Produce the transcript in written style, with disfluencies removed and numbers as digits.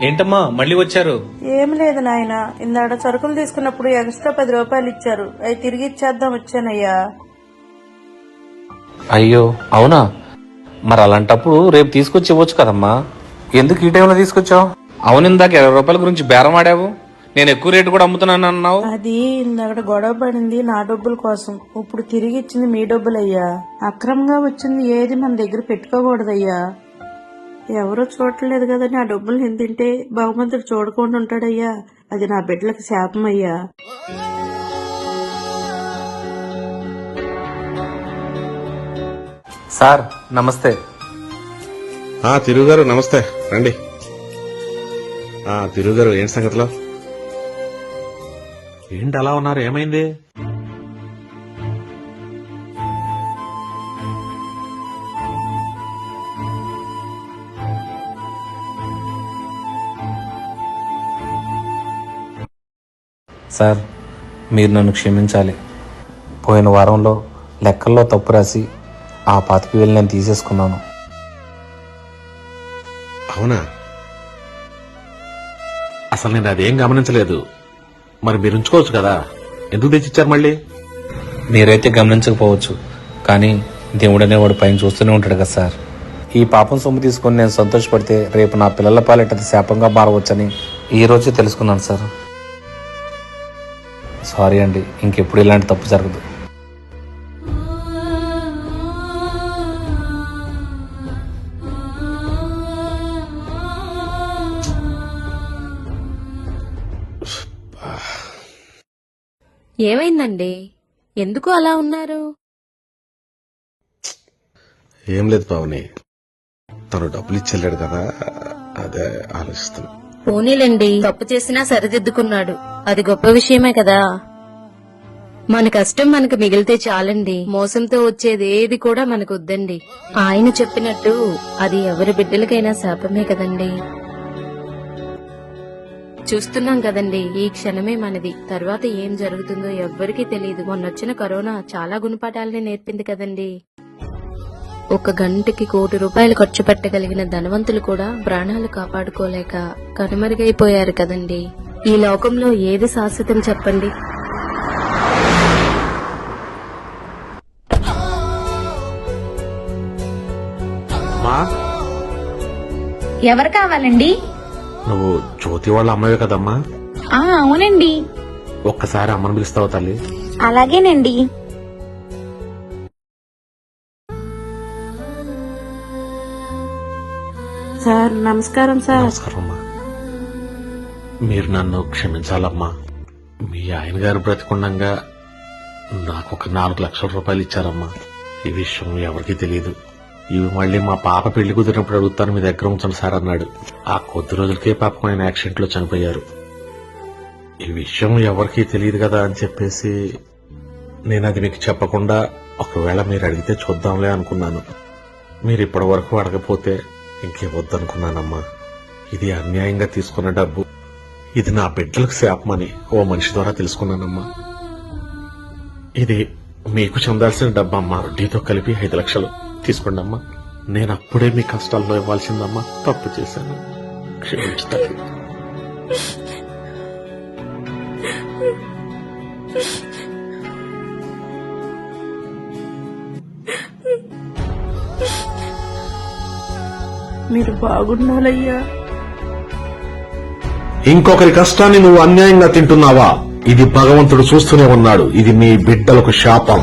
ఏంటమ్మా మళ్ళీ వచ్చారు? ఏం లేదు నాయన, ఇందాడ సరుకులు తీసుకున్నప్పుడు ఎక్స్ట్రా 10 రూపాయలు ఇచ్చారు, అవి తిరిగి ఇచ్చేద్దాం వచ్చానయ్యా. అయ్యో అవునా? మరి అలాంటప్పుడు రేపు తీసుకొచ్చి ఇవ్వచ్చు కదమ్మా. ఎందుకు ఈ టైంలో తీసుకొచ్చావు? అవును, ఇందాక 20 రూపాయల గురించి బేరం ఆడావు. నేను ఎక్కువ రేటు కూడా అమ్ముతున్నాను అన్నావు. అది ఇందాక గొడవ పడింది నా డబ్బుల కోసం, ఇప్పుడు తిరిగి ఇచ్చింది మీ డబ్బులయ్యా. అక్రమంగా వచ్చింది ఏది మన దగ్గర పెట్టుకోకూడదయ్యా. ఎవరో చూడలేదు కదా నా డబ్బులు నేను తింటే భగవంతుడు చూడకుండా ఉంటాడయ్యా. అది నా బిడ్డలకు శాపం అయ్యా. సార్ నమస్తే. తిరుగారు నమస్తే, రండి. తిరుగారు ఏంటి సంగతిలో? ఏంటి అలా ఉన్నారు, ఏమైంది? సార్ మీరు నన్ను క్షమించాలి. పోయిన వారంలో లెక్కల్లో తప్పు రాసి ఆ 25,000 నేను తీసేసుకున్నాను. అవునా? అసలు నేను అదేం గమనించలేదు. మరి మీరు ఉంచుకోవచ్చు కదా, ఎందుకు తెచ్చిచ్చారు మళ్ళీ? మీరైతే గమనించకపోవచ్చు, కానీ దేవుడు అనేవాడు పైన చూస్తూనే ఉంటాడు కదా సార్. ఈ పాపం సొమ్ము తీసుకొని నేను సంతోషపడితే రేపు నా పిల్లల పాలిట శాపంగా మారవచ్చని ఈ రోజే తెలుసుకున్నాను సార్. సారీ అండి, ఇంకెప్పుడు ఇలాంటి తప్పు జరగదు. ఏమైందండి, ఎందుకు అలా ఉన్నారు? ఏం లేదు పావని, తను డబ్బులు ఇచ్చెళ్ళాడు కదా, అదే ఆలోచిస్తున్నా. పోనీలండి, తప్పు చేసినా సరిదిద్దుకున్నాడు, అది గొప్ప విషయమే కదా. మన కష్టం మనకు మిగిలితే చాలండి, మోసంతో వచ్చేది ఏది కూడా మనకు వద్దండి. ఆయన చెప్పినట్టు అది ఎవరి బిడ్డలకైనా శాపమే కదండి. చూస్తున్నాం కదండి, ఈ క్షణమే మనది, తర్వాత ఏం జరుగుతుందో ఎవ్వరికీ తెలియదు. మొన్నొచ్చిన కరోనా చాలా గుణపాఠాలని నేర్పింది కదండి. 1 గంటకి 1 కోటి రూపాయలు ఖర్చు పెట్టగలిగిన ధనవంతులు కూడా ప్రాణాలు కాపాడుకోలేక కనుమరుగైపోయారు కదండి. ఈ లోకంలో ఏది శాశ్వతం చెప్పండి? ఎవరు కావాలండి? నువ్వు జ్యోతి వాళ్ళ అమ్మవే కదమ్మా? అవునండి. ఒక్కసారి అమ్మను పిలుస్తావు తల్లి? అలాగేనండి. సార్ నమస్కారం సార్. నమస్కారం అమ్మా. మీరు నన్ను క్షమించాలమ్మా. మీ ఆయన గారు బ్రతికుండగా నాకు ఒక 4 లక్షల రూపాయలు ఇచ్చారమ్మా. ఈ విషయం ఎవరికీ తెలియదు. ఇవి మళ్ళీ మా పాప పెళ్లి కుదిరినప్పుడు అడుగుతాను, మీ దగ్గర ఉంచండి సార్ అన్నాడు. ఆ కొద్ది రోజులకే పాపం ఆయన యాక్సిడెంట్ లో చనిపోయారు. ఈ విషయం ఎవరికీ తెలియదు కదా అని చెప్పేసి నేను అది మీకు చెప్పకుండా ఒకవేళ మీరు అడిగితే చూద్దాంలే అనుకున్నాను. మీరు ఇప్పటి వరకు అడగపోతే ఇంకేవద్దనుకున్నానమ్మా. ఇది అన్యాయంగా తీసుకున్న డబ్బు, ఇది నా బిడ్డలకు శాపమని ఓ మనిషి ద్వారా తెలుసుకున్నానమ్మా. ఇది మీకు చెందాల్సిన డబ్బమ్మా, వడ్డీతో కలిపి 5 లక్షలు తీసుకోండి అమ్మా. నేను అప్పుడే మీ కష్టాల్లో ఇవ్వాల్సిందమ్మా, తప్పు చేశాను, క్షమించుతాను. మీరు బాగుండాలయ్యా. ఇంకొకరి కష్టాన్ని నువ్వు అన్యాయంగా తింటున్నావా? ఇది భగవంతుడు చూస్తూనే ఉన్నాడు. ఇది మీ బిడ్డలకు శాపం.